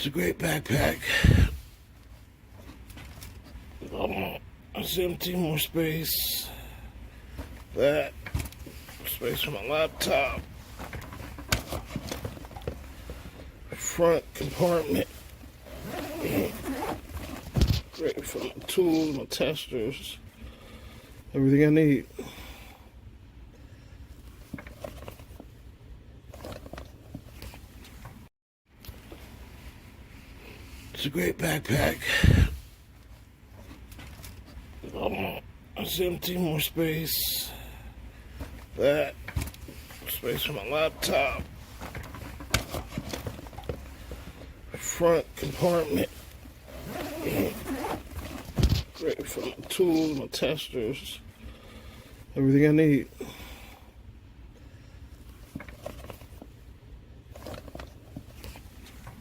a great backpack. It's empty, more space. That. Space for my laptop. Front compartment. Great for my tools, my testers. Everything I need. It's a great backpack. It's empty, more space. That. Space for my laptop. Front compartment. Great for my tools, my testers. Everything I need.